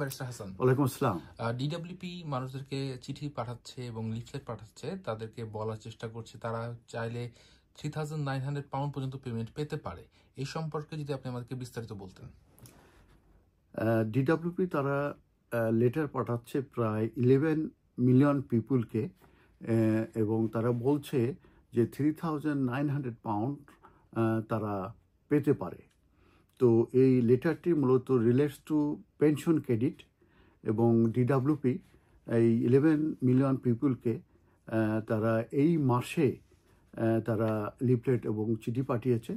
Barrister Hasan. ওয়ালাইকুম আসসালাম। DWP মানুষদেরকে চিঠি পাঠাচ্ছে এবং লিফলেট পাঠাচ্ছে, তাদেরকে বলার চেষ্টা করছে তারা চাইলে 3,900 পাউন্ড পর্যন্ত পেমেন্ট পেতে পারে। এই সম্পর্কে যদি আপনি আমাদেরকে বিস্তারিত বলতেন। ডিডব্লিউপি তারা লেটার পাঠাচ্ছে প্রায় 11 মিলিয়ন পিপুলকে, এবং তারা বলছে যে 3,900 পাউন্ড তারা পেতে পারে। তো এই লেটারটি মূলত রিলেটস টু পেনশন ক্রেডিট, এবং ডিডব্লিউপি এই 11 মিলিয়ন পিপুলকে তারা এই মাসে তারা লিফলেট এবং চিঠি পাঠিয়েছে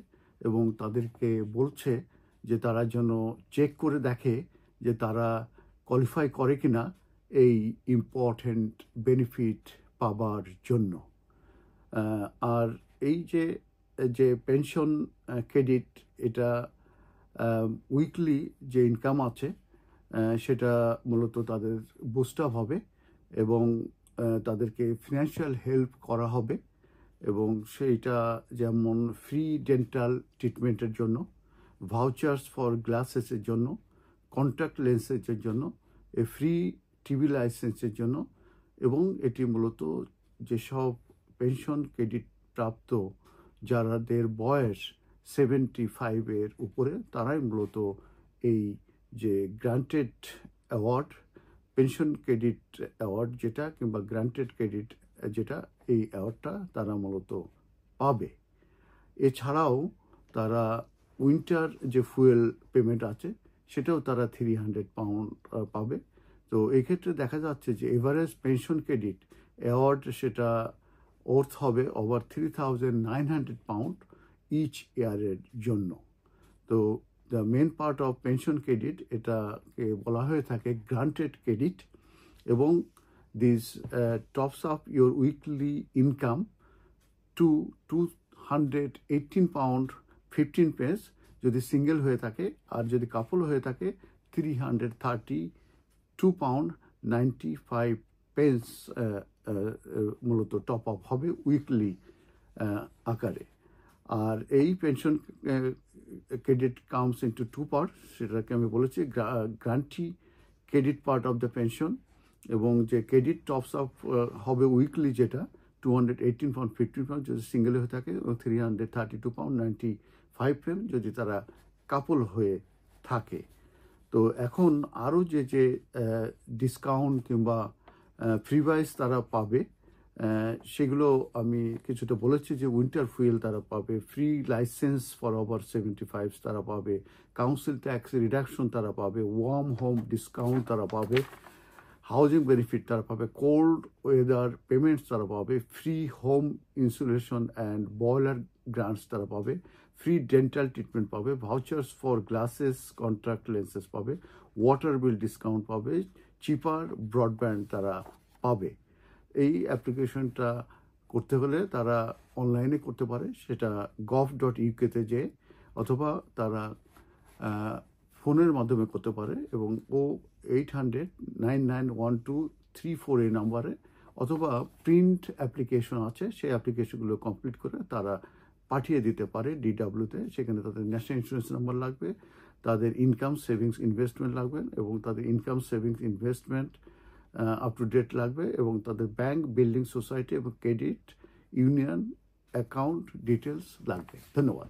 এবং তাদেরকে বলছে যে তারা যেন চেক করে দেখে যে তারা কোয়ালিফাই করে কিনা এই ইম্পর্টেন্ট বেনিফিট পাবার জন্য। আর এই যে পেনশন ক্রেডিট, এটা উইকলি যে ইনকাম আছে সেটা মূলত তাদের বুস্ট আপ হবে এবং তাদেরকে ফিনান্সিয়াল হেল্প করা হবে, এবং সেইটা যেমন ফ্রি ডেন্টাল ট্রিটমেন্টের জন্য, ভাউচার্স ফর গ্লাসেসের জন্য, কন্ট্যাক্ট লেন্সের জন্য, ফ্রি টিভি লাইসেন্সের জন্য, এবং এটি মূলত যেসব পেনশন ক্রেডিট প্রাপ্ত যাদের বয়স 75-এর উপরে, তারাই মূলত এই যে granted award, pension credit award যেটা, কিংবা গ্রান্টেড ক্রেডিট যেটা, এই অ্যাওয়ার্ডটা তারা মূলত পাবে। এছাড়াও তারা উইন্টার যে ফুয়েল পেমেন্ট আছে সেটাও তারা 300 পাউন্ড পাবে। তো এই ক্ষেত্রে দেখা যাচ্ছে যে এভারেজ পেনশন ক্রেডিট অ্যাওয়ার্ড সেটা অর্থ হবে ওভার 3,900 পাউন্ড ইচ ইয়ারের জন্য। তো the main part of pension credit, এটাকে বলা হয়ে থাকে গ্রান্টেড ক্রেডিট, এবং this tops up your weekly income to 218 pound 15 pence যদি সিঙ্গেল হয়ে থাকে, আর যদি কাপল হয়ে থাকে 332 পাউন্ড 95 পেন্স মূলত টপ আপ হবে উইকলি আকারে। আর এই pension credit comes into two part, সেটাকে আমি বলেছি guarantee credit part of the pension, এবং যে ক্রেডিট টপস আপ হবে উইকলি যেটা 218 পাউন্ড 15 পাউন্ড যদি সিঙ্গেল হয়ে থাকে, এবং 332 পাউন্ড 95 পেন যদি তারা কাপল হয়ে থাকে। তো এখন আরও যে ডিসকাউন্ট কিংবা ফ্রিভাইস তারা পাবে, সেগুলো আমি কিছুটা বলেছি। যে উইন্টার ফুয়েল তারা পাবে, ফ্রি লাইসেন্স ফর ওভার 75 তারা পাবে, কাউন্সিল ট্যাক্স রিডাকশন তারা পাবে, ওয়ার্ম হোম ডিসকাউন্ট তারা পাবে, হাউজিং বেনিফিট তারা পাবে, কোল্ড ওয়েদার পেমেন্টস তারা পাবে, free home insulation and boiler grants তারা পাবে, ফ্রি ডেন্টাল ট্রিটমেন্ট পাবে, vouchers for glasses contact lenses পাবে, ওয়াটার বিল ডিসকাউন্ট পাবে, চিপার ব্রডব্যান্ড তারা পাবে। এই অ্যাপ্লিকেশনটা করতে হলে তারা অনলাইনে করতে পারে, সেটা gov.uk-তে যেয়ে, অথবা তারা ফোনের মাধ্যমে করতে পারে, এবং 0800-991234 এই নাম্বারে, অথবা প্রিন্ট অ্যাপ্লিকেশন আছে, সেই অ্যাপ্লিকেশনগুলো কমপ্লিট করে তারা পাঠিয়ে দিতে পারে ডিডব্লিউতে। সেখানে তাদের ন্যাশনাল ইন্স্যুরেন্স নাম্বার লাগবে, তাদের ইনকাম সেভিংস ইনভেস্টমেন্ট লাগবে, এবং তাদের income savings investment up to date লাগবে, এবং তাদের ব্যাংক, বিল্ডিং সোসাইটি এবং ক্রেডিট ইউনিয়ন অ্যাকাউন্ট ডিটেলস লাগবে। ধন্যবাদ।